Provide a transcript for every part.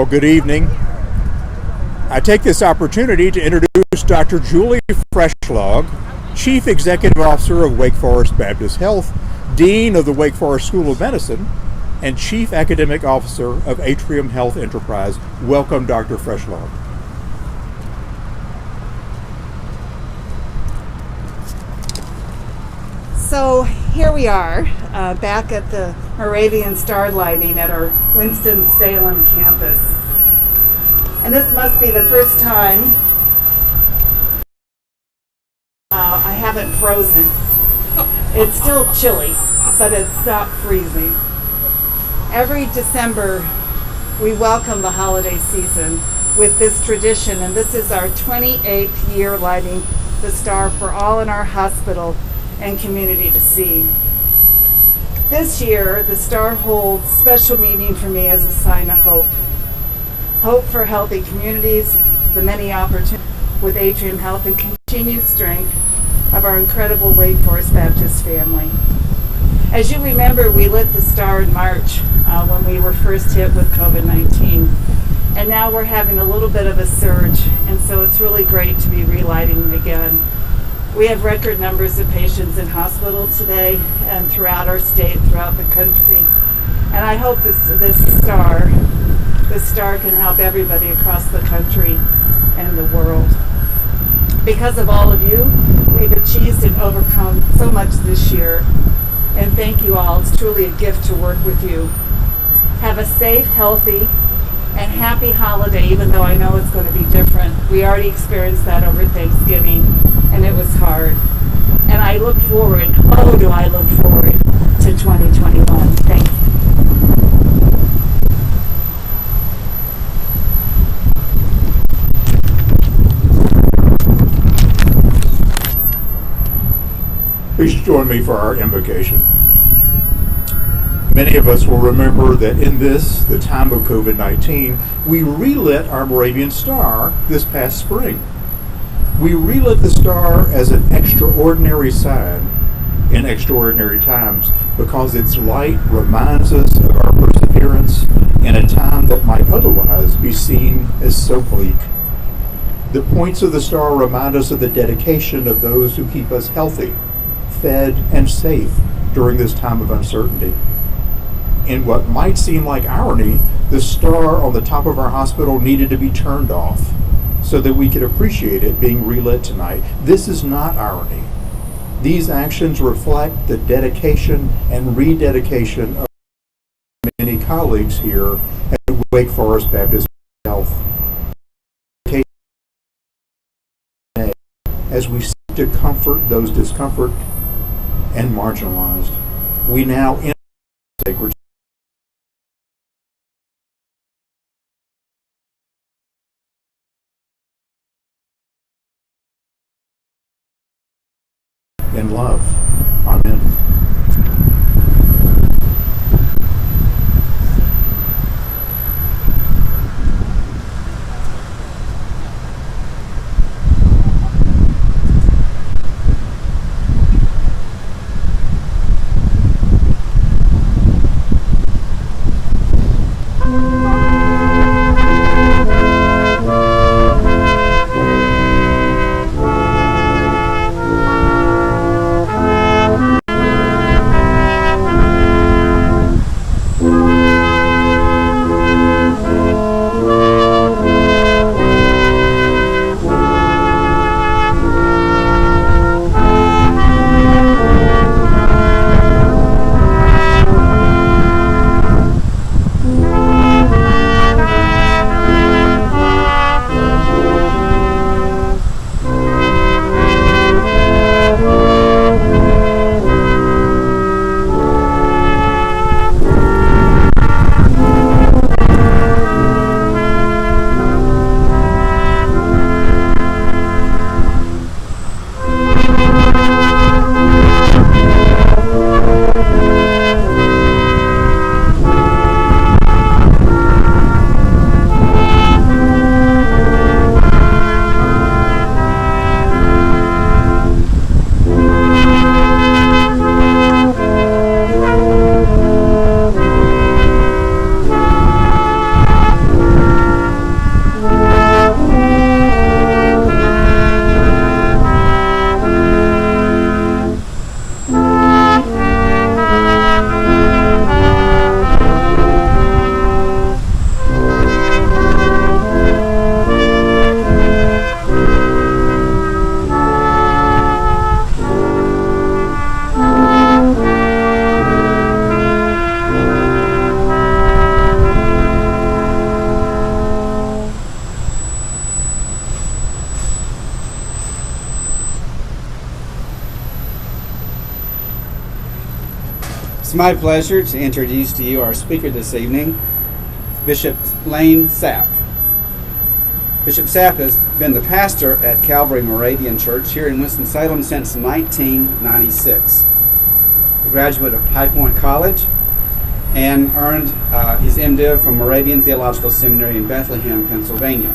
Well, good evening. I take this opportunity to introduce Dr. Julie Freshlog, Chief Executive Officer of Wake Forest Baptist Health, Dean of the Wake Forest School of Medicine, and Chief Academic Officer of Atrium Health Enterprise. Welcome, Dr. Freshlog. So here we are, back at the Moravian Star Lighting at our Winston-Salem campus. And this must be the first time I haven't frozen. It's still chilly, but it's not freezing. Every December, we welcome the holiday season with this tradition, and this is our 28th year lighting the star for all in our hospital and community to see. This year, the star holds special meaning for me as a sign of hope. Hope for healthy communities, the many opportunities with Atrium Health, and continued strength of our incredible Wake Forest Baptist family. As you remember, we lit the star in March when we were first hit with COVID-19. And now we're having a little bit of a surge, and so it's really great to be relighting again. We have record numbers of patients in hospital today and throughout our state, throughout the country. And I hope this star can help everybody across the country and the world. Because of all of you, we've achieved and overcome so much this year. And thank you all. It's truly a gift to work with you. Have a safe, healthy, and happy holiday, even though I know it's going to be different. We already experienced that over Thanksgiving, and it was hard. And I look forward, do I look forward to 2021. Thank you. Please join me for our invocation. Many of us will remember that in the time of COVID-19, we relit our Moravian star this past spring. We relit the star as an extraordinary sign in extraordinary times because its light reminds us of our perseverance in a time that might otherwise be seen as so bleak. The points of the star remind us of the dedication of those who keep us healthy, fed, and safe during this time of uncertainty. In what might seem like irony, the star on the top of our hospital needed to be turned off so that we could appreciate it being relit tonight. This is not irony. These actions reflect the dedication and rededication of many colleagues here at Wake Forest Baptist Health. As we seek to comfort those discomfort and marginalized, we now enter sacred in love. Amen. It's my pleasure to introduce to you our speaker this evening, Bishop Lane Sapp. Bishop Sapp has been the pastor at Calvary Moravian Church here in Winston-Salem since 1996. A graduate of High Point College and earned his MDiv from Moravian Theological Seminary in Bethlehem, Pennsylvania.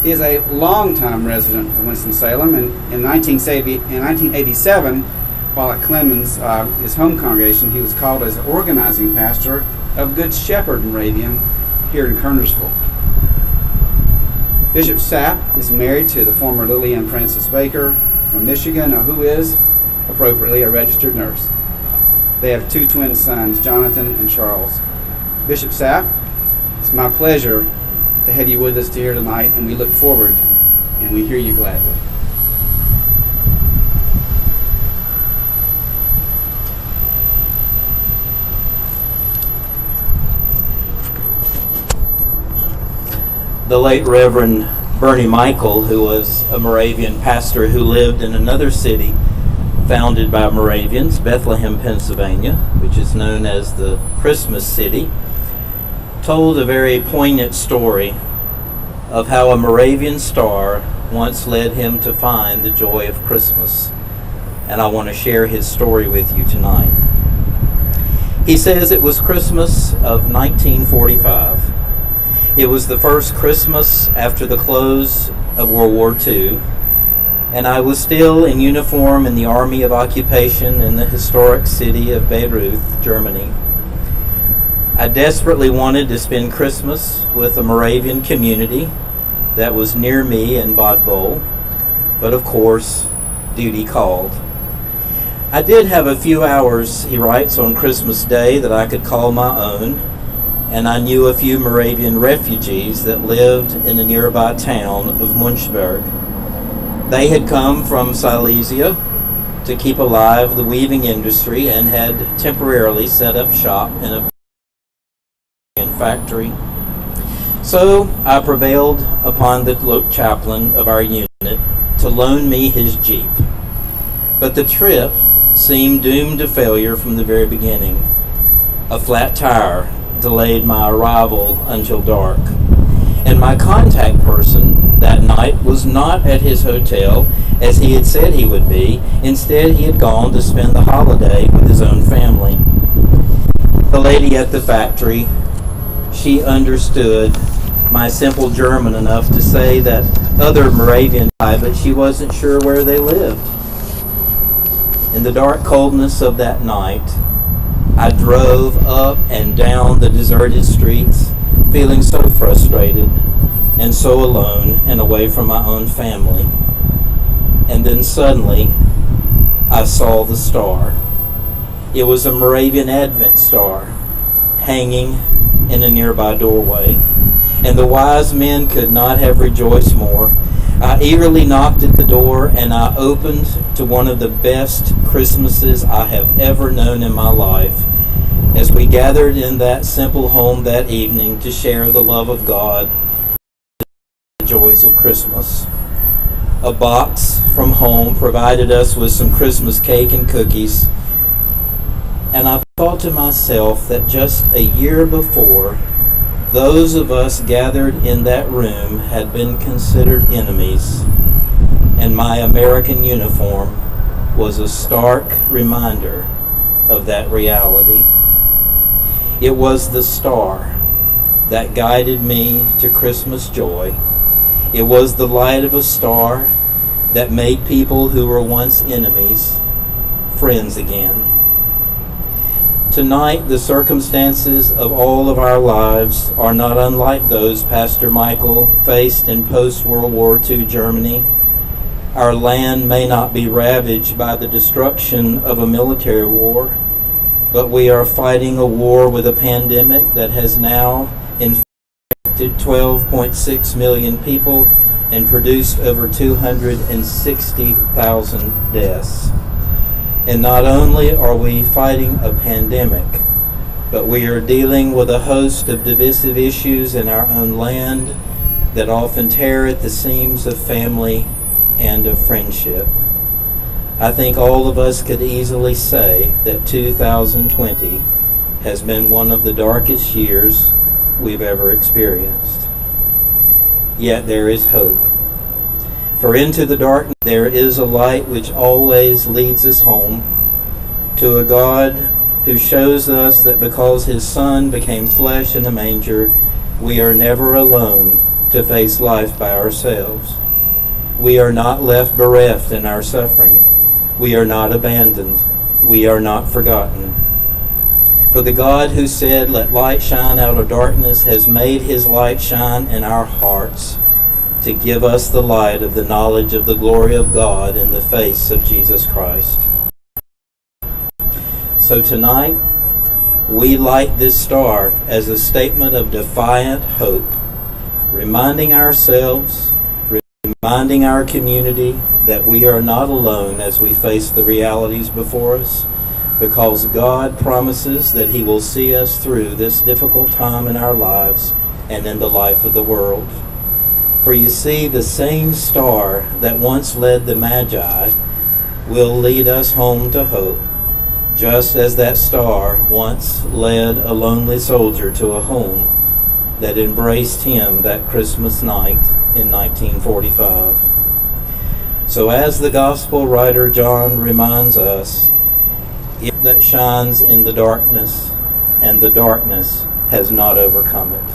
He is a longtime resident of Winston-Salem, and in 1987, while at Clemens, his home congregation, he was called as organizing pastor of Good Shepherd Moravian here in Kernersville. Bishop Sapp is married to the former Lillian Francis Baker from Michigan, who is, appropriately, a registered nurse. They have two twin sons, Jonathan and Charles. Bishop Sapp, it's my pleasure to have you with us here tonight, and we look forward and we hear you gladly. The late Reverend Bernie Michael, who was a Moravian pastor who lived in another city founded by Moravians, Bethlehem, Pennsylvania, which is known as the Christmas City, told a very poignant story of how a Moravian star once led him to find the joy of Christmas. And I want to share his story with you tonight. He says it was Christmas of 1945. It was the first Christmas after the close of World War II, and I was still in uniform in the Army of Occupation in the historic city of Bayreuth, Germany. I desperately wanted to spend Christmas with a Moravian community that was near me in Bad Boll, but of course, duty called. I did have a few hours, he writes, on Christmas Day that I could call my own, and I knew a few Moravian refugees that lived in the nearby town of Münchberg. They had come from Silesia to keep alive the weaving industry and had temporarily set up shop in a factory. So I prevailed upon the chaplain of our unit to loan me his Jeep. But the trip seemed doomed to failure from the very beginning. A flat tire delayed my arrival until dark. And my contact person that night was not at his hotel as he had said he would be. Instead, he had gone to spend the holiday with his own family. The lady at the factory, she understood my simple German enough to say that other Moravian, but she wasn't sure where they lived. In the dark coldness of that night, I drove up and down the deserted streets, feeling so frustrated and so alone and away from my own family. And then suddenly, I saw the star. It was a Moravian Advent star hanging in a nearby doorway, and the wise men could not have rejoiced more. I eagerly knocked at the door, and I opened to one of the best Christmases I have ever known in my life, as we gathered in that simple home that evening to share the love of God and the joys of Christmas. A box from home provided us with some Christmas cake and cookies, and I thought to myself that just a year before, those of us gathered in that room had been considered enemies, and my American uniform was a stark reminder of that reality. It was the star that guided me to Christmas joy. It was the light of a star that made people who were once enemies friends again. Tonight, the circumstances of all of our lives are not unlike those Pastor Michael faced in post-World War II Germany. Our land may not be ravaged by the destruction of a military war, but we are fighting a war with a pandemic that has now infected 12.6 million people and produced over 260,000 deaths. And not only are we fighting a pandemic, but we are dealing with a host of divisive issues in our own land that often tear at the seams of family and of friendship. I think all of us could easily say that 2020 has been one of the darkest years we've ever experienced. Yet there is hope. For into the darkness there is a light which always leads us home to a God who shows us that because his Son became flesh in a manger, we are never alone to face life by ourselves. We are not left bereft in our suffering. We are not abandoned. We are not forgotten. For the God who said, "Let light shine out of darkness," has made his light shine in our hearts to give us the light of the knowledge of the glory of God in the face of Jesus Christ. So tonight, we light this star as a statement of defiant hope, reminding ourselves, reminding our community that we are not alone as we face the realities before us, because God promises that he will see us through this difficult time in our lives and in the life of the world. For you see, the same star that once led the Magi will lead us home to hope, just as that star once led a lonely soldier to a home that embraced him that Christmas night in 1945. So as the gospel writer John reminds us, it that shines in the darkness, and the darkness has not overcome it.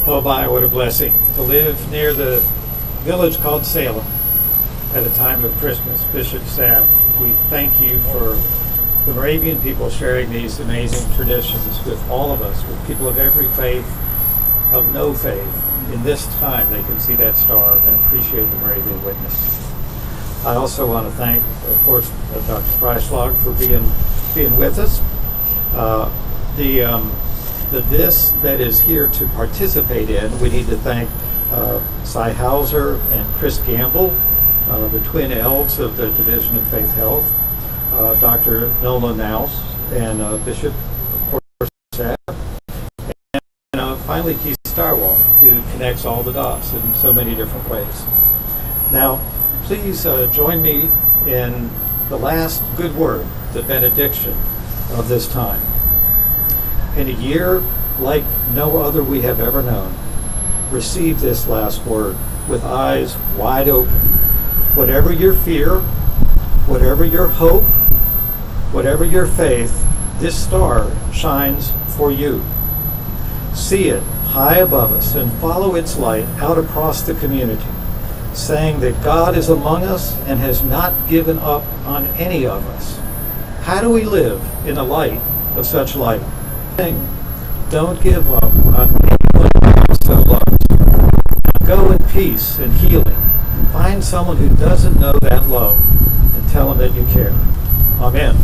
Oh my, what a blessing to live near the village called Salem at a time of Christmas. Bishop Sapp, we thank you for the Moravian people sharing these amazing traditions with all of us, with people of every faith, of no faith. In this time, they can see that star and appreciate the Moravian witness. I also want to thank, of course, Dr. Freischlag for being with us. This that is here to participate in, we need to thank Cy Hauser and Chris Gamble, the twin elves of the Division of Faith Health, Dr. Nolan Naus, and Bishop, of course, Sapp, and finally Keith Starwall, who connects all the dots in so many different ways. Now, please join me in the last good word, the benediction of this time. In a year like no other we have ever known, receive this last word with eyes wide open. Whatever your fear, whatever your hope, whatever your faith, this star shines for you. See it high above us and follow its light out across the community, saying that God is among us and has not given up on any of us. How do we live in the light of such light? Don't give up on anyone you so loved. Go in peace and healing. Find someone who doesn't know that love and tell them that you care. Amen.